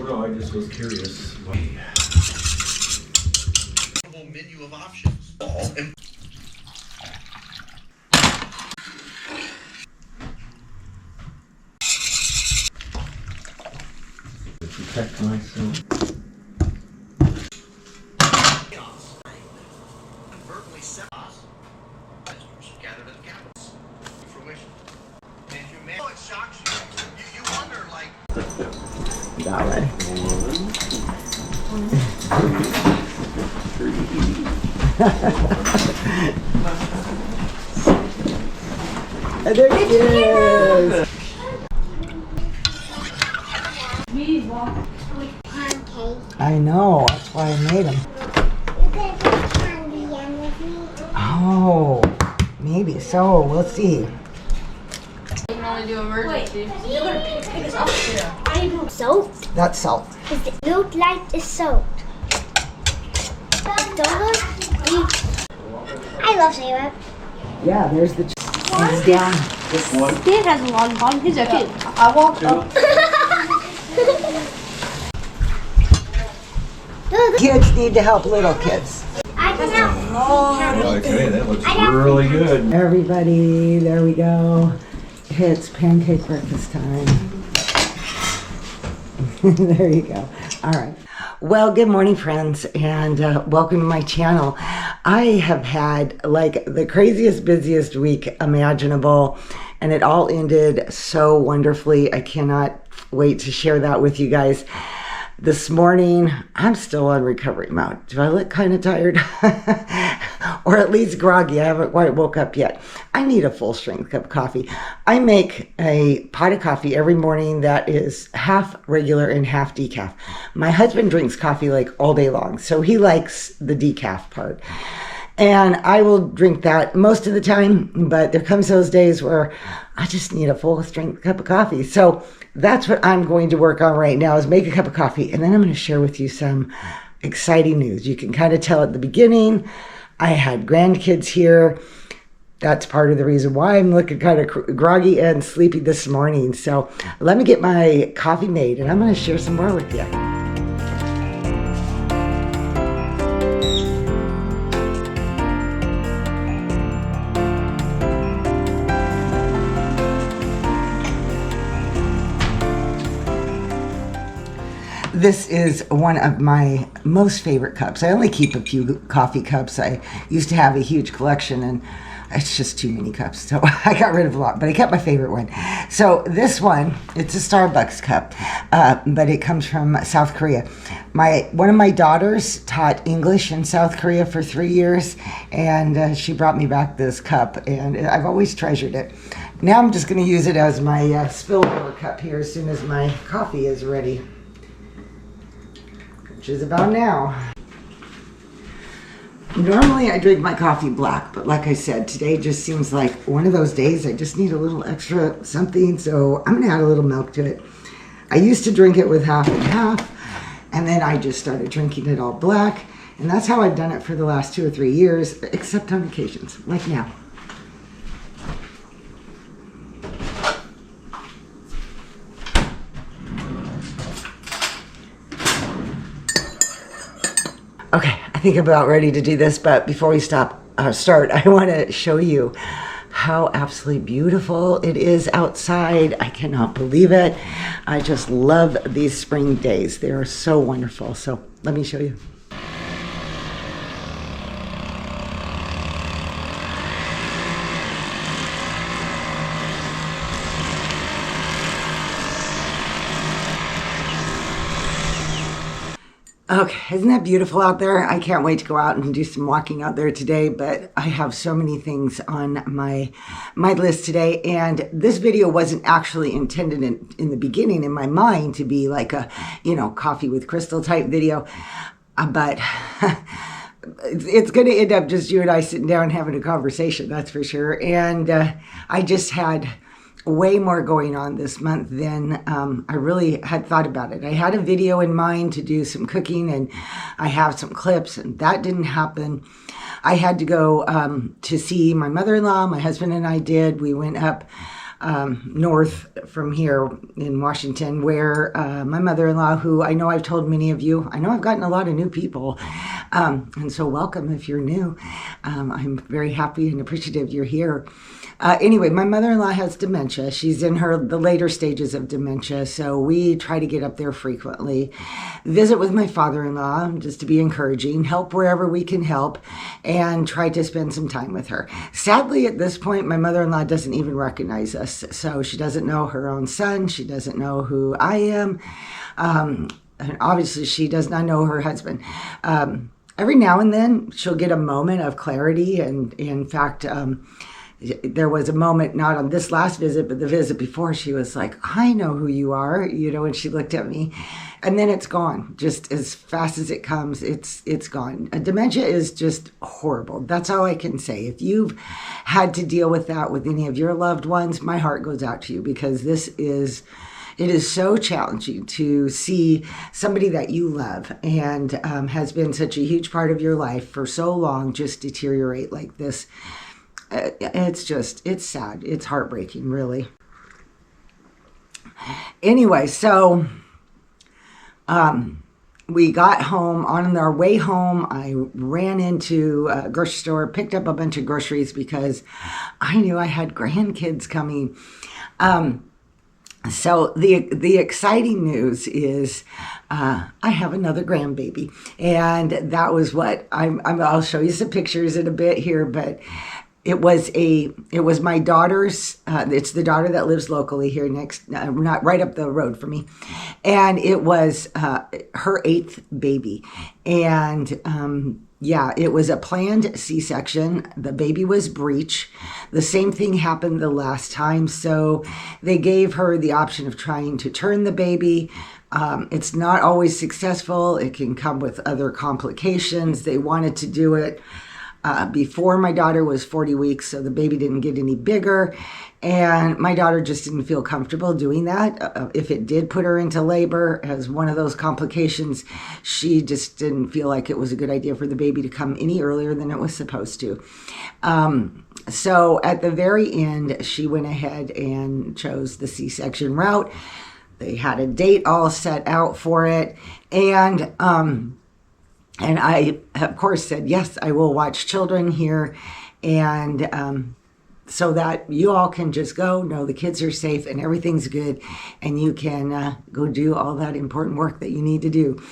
know. I just was curious. Menu of options. To protect myself. Verbally set us gathered at the capitals. Fruition. And humanity. Oh, it shocks you. You wonder, like. Got ready. 1, 2, 3. And there he is! We walk with pancakes. I know, that's why I made them. You could put candy in with me. Oh, maybe so. We'll see. You can only do emergency. Wait, you're gonna pick us up here. Are you soaked? That's salt. Does it look like it's soaked? I love syrup. Yeah, there's the cheese down. Just one. Dad has a long bottom. He's a kid. I walked up. Kids need to help little kids. I can help. Okay, that looks really good. Everybody, there we go. It's pancake breakfast time. There you go. All right. Well, good morning, friends, and welcome to my channel. I have had like the craziest, busiest week imaginable, and it all ended so wonderfully. I cannot wait to share that with you guys. This morning, I'm still on recovery mode. Do I look kind of tired? Or at least groggy. I haven't quite woke up yet. I need a full strength cup of coffee. I make a pot of coffee every morning that is half regular and half decaf. My husband drinks coffee like all day long, so he likes the decaf part. And I will drink that most of the time, but there comes those days where I just need a full strength cup of coffee. So that's what I'm going to work on right now, is make a cup of coffee. And then I'm going to share with you some exciting news. You can kind of tell at the beginning, I had grandkids here. That's part of the reason why I'm looking kind of groggy and sleepy this morning. So let me get my coffee made and I'm going to share some more with you. This is one of my most favorite cups. I only keep a few coffee cups. I used to have a huge collection and it's just too many cups. So I got rid of a lot, but I kept my favorite one. So this one, it's a Starbucks cup, but it comes from South Korea. One of my daughters taught English in South Korea for 3 years, and she brought me back this cup, and I've always treasured it. Now I'm just going to use it as my spillover cup here as soon as my coffee is ready. Which is about now. Normally I drink my coffee black, but like I said, today just seems like one of those days I just need a little extra something, so I'm gonna add a little milk to it. I used to drink it with half and half, and then I just started drinking it all black, and that's how I've done it for the last 2 or 3 years, except on occasions, like now. Okay, I think I'm about ready to do this, but before we start, I want to show you how absolutely beautiful it is outside. I cannot believe it. I just love these spring days. They are so wonderful. So let me show you. Okay, isn't that beautiful out there? I can't wait to go out and do some walking out there today, but I have so many things on my list today, and this video wasn't actually intended in the beginning in my mind to be like a, coffee with Crystal type video, but it's going to end up just you and I sitting down having a conversation, that's for sure. And I just had way more going on this month than I really had thought about it. I had a video in mind to do some cooking, and I have some clips, and that didn't happen. I had to go to see my mother-in-law. My husband and I did. We went up north from here in Washington, where my mother-in-law, who I know I've told many of you, I know I've gotten a lot of new people, and so welcome if you're new. I'm very happy and appreciative you're here. Anyway, my mother-in-law has dementia. She's in the later stages of dementia, so we try to get up there frequently, visit with my father-in-law just to be encouraging, help wherever we can help, and try to spend some time with her. Sadly, at this point, my mother-in-law doesn't even recognize us, so she doesn't know her own son. She doesn't know who I am. And obviously, she does not know her husband. Every now and then, she'll get a moment of clarity, and in fact, there was a moment, not on this last visit, but the visit before, she was like, I know who you are, and she looked at me, and then it's gone. Just as fast as it comes, it's gone. Dementia is just horrible. That's all I can say. If you've had to deal with that with any of your loved ones, my heart goes out to you, because it is so challenging to see somebody that you love and has been such a huge part of your life for so long just deteriorate like this. It's sad. It's heartbreaking, really. Anyway, so we got home. On our way home, I ran into a grocery store, picked up a bunch of groceries because I knew I had grandkids coming. So the exciting news is I have another grandbaby, and that was what I'll show you some pictures in a bit here, but it was my daughter's. It's the daughter that lives locally here not right up the road from me, and it was her 8th baby, and yeah, it was a planned C-section. The baby was breech. The same thing happened the last time, so they gave her the option of trying to turn the baby. It's not always successful. It can come with other complications. They wanted to do it before my daughter was 40 weeks, so the baby didn't get any bigger, and my daughter just didn't feel comfortable doing that. If it did put her into labor as one of those complications, she just didn't feel like it was a good idea for the baby to come any earlier than it was supposed to. So at the very end, she went ahead and chose the C-section route. They had a date all set out for it, and I, of course, said, yes, I will watch children here, and so that you all can just go, know the kids are safe and everything's good, and you can go do all that important work that you need to do.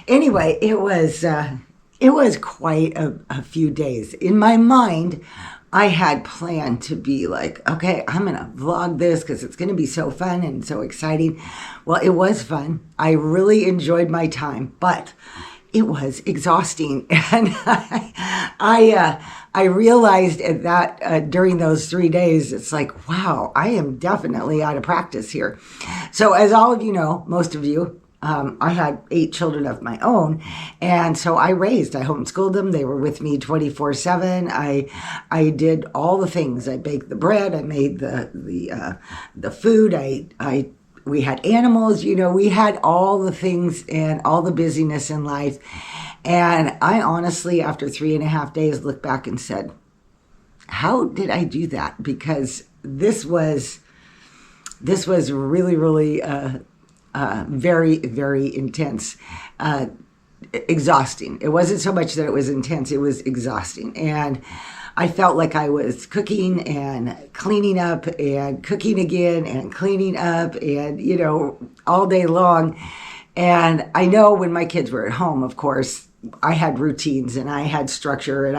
Anyway, it was quite a few days. In my mind, I had planned to be like, okay, I'm going to vlog this because it's going to be so fun and so exciting. Well, it was fun. I really enjoyed my time, but it was exhausting, and I realized that during those 3 days, it's like, wow, I am definitely out of practice here. So as all of you know, most of you, I had 8 children of my own, and so I homeschooled them. They were with me 24/7. I did all the things. I baked the bread. I made the food. We had animals, we had all the things and all the busyness in life. And I honestly, after 3.5 days, looked back and said, how did I do that? Because this was really, really very, very intense, exhausting. It wasn't so much that it was intense, it was exhausting. And I felt like I was cooking and cleaning up and cooking again and cleaning up and, all day long. And I know when my kids were at home, of course, I had routines and I had structure, and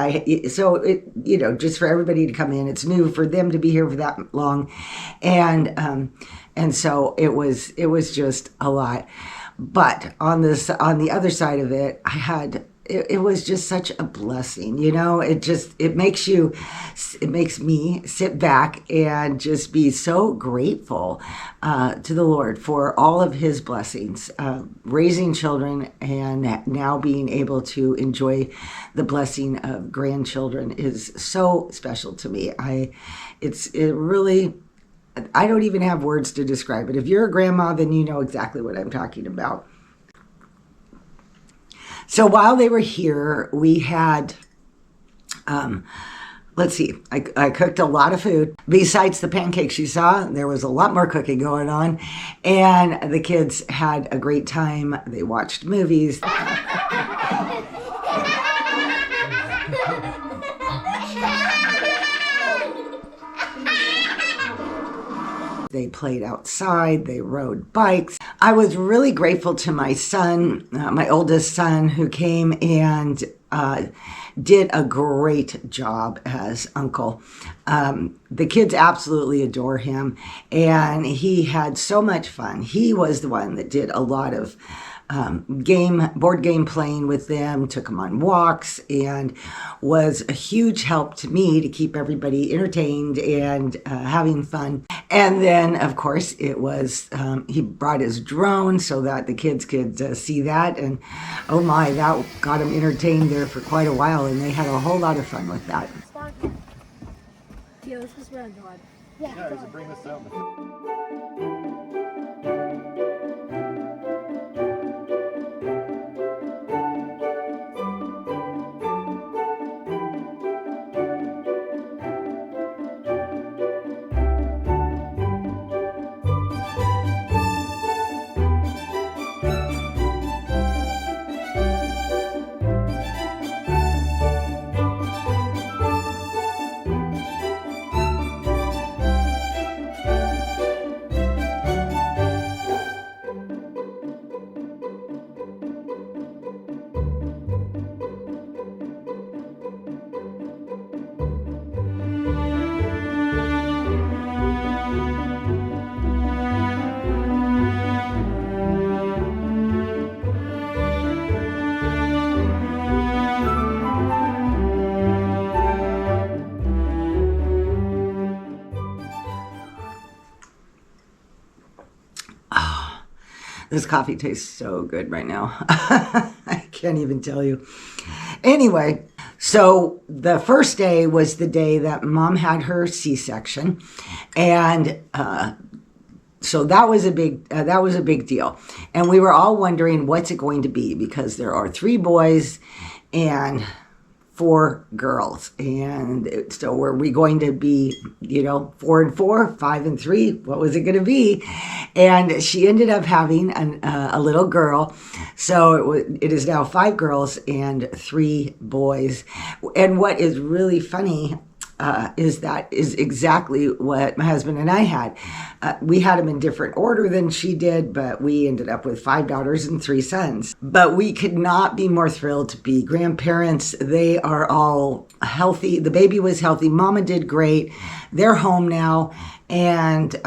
just for everybody to come in, it's new for them to be here for that long. And so it was just a lot. But on the other side of it, it was just such a blessing, it makes me sit back and just be so grateful to the Lord for all of his blessings, raising children, and now being able to enjoy the blessing of grandchildren is so special to me. I don't even have words to describe it. If you're a grandma, then you know exactly what I'm talking about. So while they were here, we had let's see, I cooked a lot of food. Besides the pancakes you saw, there was a lot more cooking going on. And the kids had a great time. They watched movies. They played outside, they rode bikes. I was really grateful to my son, my oldest son, who came and did a great job as uncle. The kids absolutely adore him, and he had so much fun. He was the one that did a lot of board game playing with them, took them on walks, and was a huge help to me to keep everybody entertained and having fun. And then, of course, it was, he brought his drone so that the kids could see that. And oh my, that got them entertained there for quite a while. And they had a whole lot of fun with that. Yeah, let's just run, Todd. Yeah. Bring this down. This coffee tastes so good right now. I can't even tell you. Anyway, so the first day was the day that Mom had her C-section, and so that was a big deal. And we were all wondering what's it going to be, because there are 3 boys and 4 girls. And so were we going to be, 4 and 4, 5 and 3? What was it going to be? And she ended up having a little girl. So it is now 5 girls and 3 boys. And what is really funny is exactly what my husband and I had. We had them in different order than she did, but we ended up with 5 daughters and 3 sons. But we could not be more thrilled to be grandparents. They are all healthy. The baby was healthy. Mama did great. They're home now. And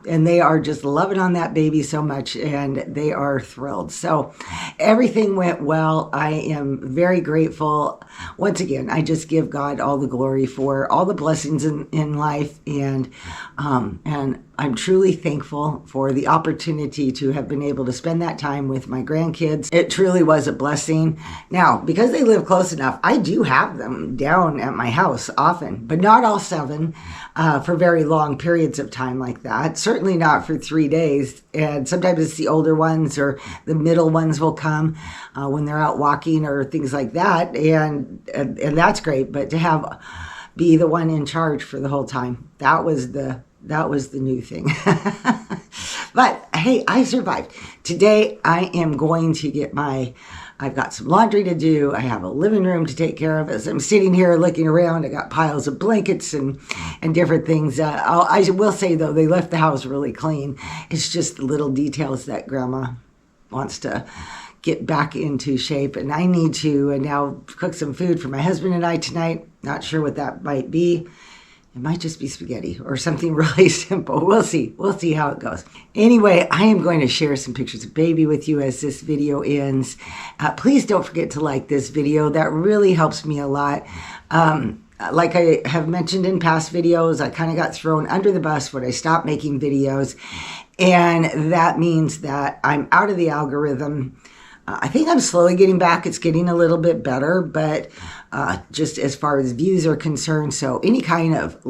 and they are just loving on that baby so much, and they are thrilled. So everything went well. I am very grateful. Once again, I just give God all the glory for all the blessings in life, and I'm truly thankful for the opportunity to have been able to spend that time with my grandkids. It truly was a blessing. Now, because they live close enough, I do have them down at my house often, but not all 7 for very long periods of time like that. Certainly not for 3 days. And sometimes it's the older ones or the middle ones will come when they're out walking or things like that. And that's great. But to be the one in charge for the whole time, that was the new thing. But hey, I survived. Today I am going to I've got some laundry to do. I have a living room to take care of. As I'm sitting here looking around, I got piles of blankets and different things. I will say, though, they left the house really clean. It's just the little details that Grandma wants to get back into shape. And I need to now cook some food for my husband and I tonight. Not sure what that might be. It might just be spaghetti or something really simple. We'll see. We'll see how it goes. Anyway, I am going to share some pictures of baby with you as this video ends. Please don't forget to like this video. That really helps me a lot. Like I have mentioned in past videos, I kind of got thrown under the bus when I stopped making videos. And that means that I'm out of the algorithm. I think I'm slowly getting back. It's getting a little bit better, but just as far as views are concerned. So any kind of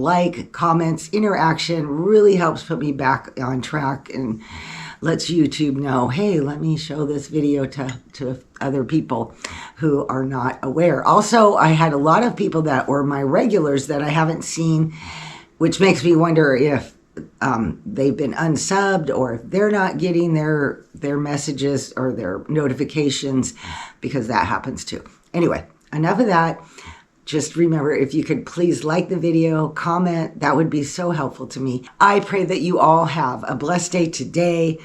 comments, interaction really helps put me back on track. And lets YouTube know, hey, let me show this video to other people who are not aware. Also, I had a lot of people that were my regulars that I haven't seen, which makes me wonder if they've been unsubbed or if they're not getting their messages or their notifications, because that happens too. Anyway, enough of that. Just remember, if you could please like the video, comment, that would be so helpful to me. I pray that you all have a blessed day today,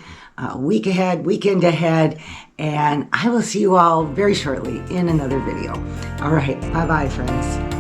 week ahead, weekend ahead, and I will see you all very shortly in another video. All right, bye-bye, friends.